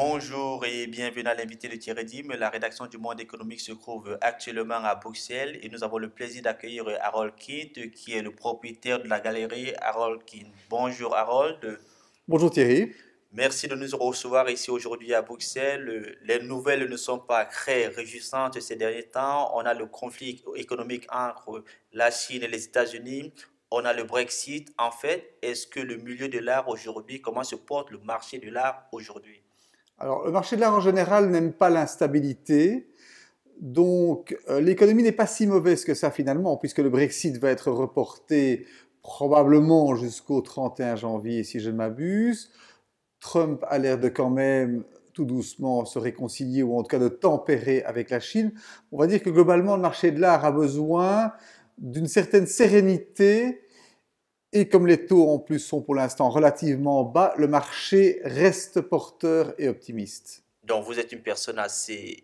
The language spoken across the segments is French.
Bonjour et bienvenue à l'invité de Thierry Dim. La rédaction du Monde économique se trouve actuellement à Bruxelles et nous avons le plaisir d'accueillir Harold Kint, qui est le propriétaire de la galerie Harold Kint. Bonjour Harold, Bonjour Thierry. merci de nous recevoir ici aujourd'hui à Bruxelles. Les nouvelles ne sont pas très réjouissantes ces derniers temps. On a le conflit économique entre la Chine et les États-Unis. On a le Brexit. En fait, est-ce que le milieu de l'art aujourd'hui, comment se porte le marché de l'art aujourd'hui? Alors, le marché de l'art en général n'aime pas l'instabilité, donc l'économie n'est pas si mauvaise que ça finalement, puisque le Brexit va être reporté probablement jusqu'au 31 janvier, si je ne m'abuse. Trump a l'air de quand même tout doucement se réconcilier, ou en tout cas de tempérer avec la Chine. On va dire que globalement, le marché de l'art a besoin d'une certaine sérénité. Et comme les taux en plus sont pour l'instant relativement bas, le marché reste porteur et optimiste. Donc, vous êtes une personne assez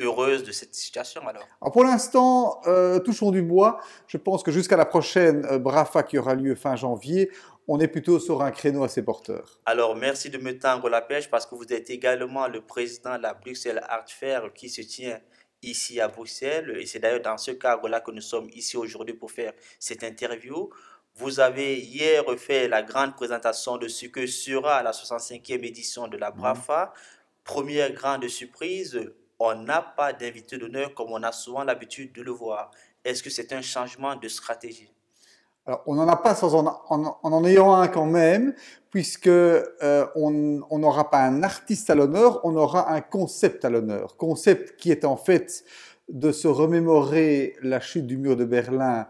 heureuse de cette situation alors. Alors pour l'instant, touchons du bois. Je pense que jusqu'à la prochaine BRAFA qui aura lieu fin janvier, on est plutôt sur un créneau assez porteur. Alors, merci de me tendre la pêche parce que vous êtes également le président de la Bruxelles Art Fair qui se tient ici à Bruxelles. Et c'est d'ailleurs dans ce cadre-là que nous sommes ici aujourd'hui pour faire cette interview. Vous avez hier fait la grande présentation de ce que sera la 65e édition de la Mhm. BRAFA. Première grande surprise, on n'a pas d'invité d'honneur comme on a souvent l'habitude de le voir. Est-ce que c'est un changement de stratégie? Alors, on n'en a pas sans en ayant un quand même, puisque on n'aura pas un artiste à l'honneur, on aura un concept à l'honneur. Concept qui est en fait de se remémorer la chute du mur de Berlin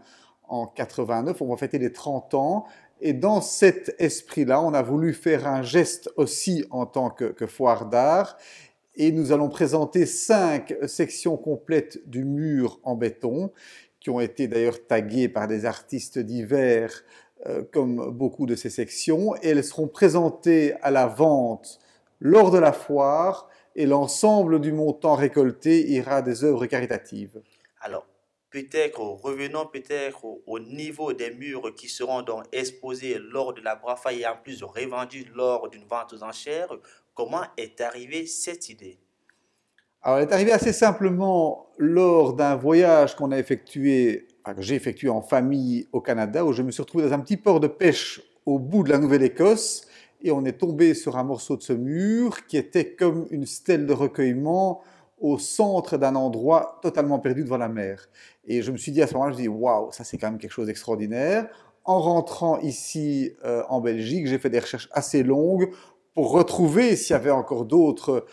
en 89. On va fêter les 30 ans. Et dans cet esprit-là, on a voulu faire un geste aussi en tant que foire d'art. Et nous allons présenter 5 sections complètes du mur en béton qui ont été d'ailleurs taguées par des artistes divers, comme beaucoup de ces sections, et elles seront présentées à la vente lors de la foire, et l'ensemble du montant récolté ira à des œuvres caritatives. Alors, peut-être revenons peut-être au niveau des murs qui seront donc exposés lors de la Brafa et en plus revendus lors d'une vente aux enchères. Comment est arrivée cette idée? Alors, elle est arrivée assez simplement lors d'un voyage qu'on a effectué, enfin, que j'ai effectué en famille au Canada, où je me suis retrouvé dans un petit port de pêche au bout de la Nouvelle-Écosse, et on est tombé sur un morceau de ce mur qui était comme une stèle de recueillement au centre d'un endroit totalement perdu devant la mer. Et je me suis dit à ce moment-là, je me dis, waouh, ça c'est quand même quelque chose d'extraordinaire. En rentrant ici en Belgique, j'ai fait des recherches assez longues pour retrouver s'il y avait encore d'autres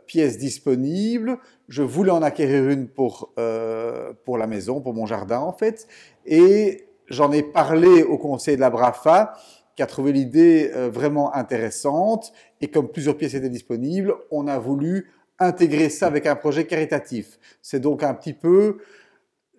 pièces disponibles. Je voulais en acquérir une pour la maison, pour mon jardin en fait. Et j'en ai parlé au conseil de la BRAFA qui a trouvé l'idée vraiment intéressante. Et comme plusieurs pièces étaient disponibles, on a voulu intégrer ça avec un projet caritatif. C'est donc un petit peu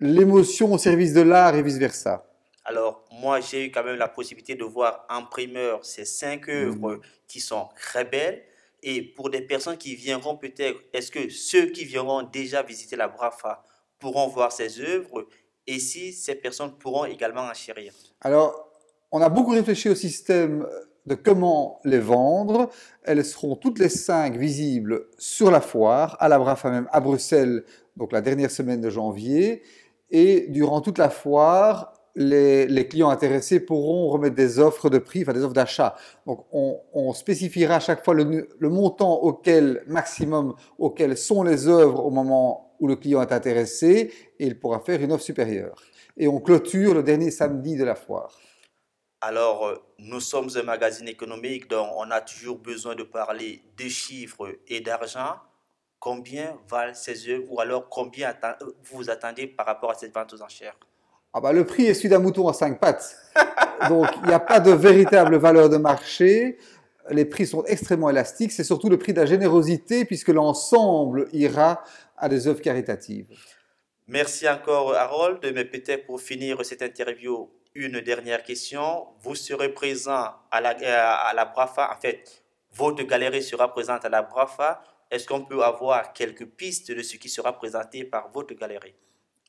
l'émotion au service de l'art et vice-versa. Alors, moi, j'ai eu quand même la possibilité de voir en primeur ces 5 œuvres Mhm. qui sont très belles. Et pour des personnes qui viendront peut-être, est-ce que ceux qui viendront déjà visiter la Brafa pourront voir ces œuvres? Et si ces personnes pourront également en chérir? Alors, on a beaucoup réfléchi au système de comment les vendre. Elles seront toutes les 5 visibles sur la foire, à la BRAFA même, à Bruxelles, donc la dernière semaine de janvier. Et durant toute la foire, les clients intéressés pourront remettre des offres de prix, enfin des offres d'achat. Donc, on spécifiera à chaque fois le montant auquel, maximum auquel sont les œuvres au moment où le client est intéressé, et il pourra faire une offre supérieure. Et on clôture le dernier samedi de la foire. Alors, nous sommes un magazine économique, donc on a toujours besoin de parler de chiffres et d'argent. Combien valent ces œuvres ou alors combien vous attendez par rapport à cette vente aux enchères? Ah bah, le prix est celui d'un mouton à 5 pattes. Donc, il n'y a pas de véritable valeur de marché. Les prix sont extrêmement élastiques. C'est surtout le prix de la générosité, puisque l'ensemble ira à des œuvres caritatives. Merci encore Harold, mais peut-être pour finir cette interview, une dernière question. Vous serez présent à la Brafa, en fait, votre galerie sera présente à la Brafa. Est-ce qu'on peut avoir quelques pistes de ce qui sera présenté par votre galerie?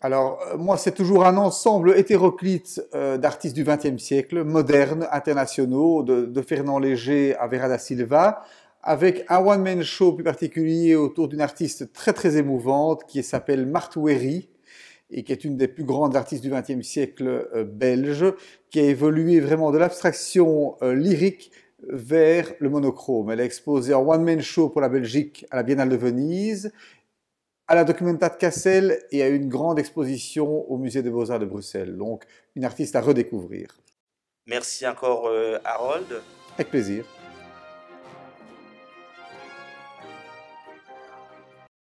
Alors, moi, c'est toujours un ensemble hétéroclite d'artistes du XXe siècle, modernes, internationaux, de Fernand Léger à Vera da Silva, avec un one-man show plus particulier autour d'une artiste très très émouvante qui s'appelle Marthe Wéry et qui est une des plus grandes artistes du XXe siècle belge, qui a évolué vraiment de l'abstraction lyrique vers le monochrome. Elle a exposé en one-man show pour la Belgique à la Biennale de Venise, à la Documentat de Cassel et à une grande exposition au Musée des Beaux-Arts de Bruxelles. Donc, une artiste à redécouvrir. Merci encore, Harold. Avec plaisir.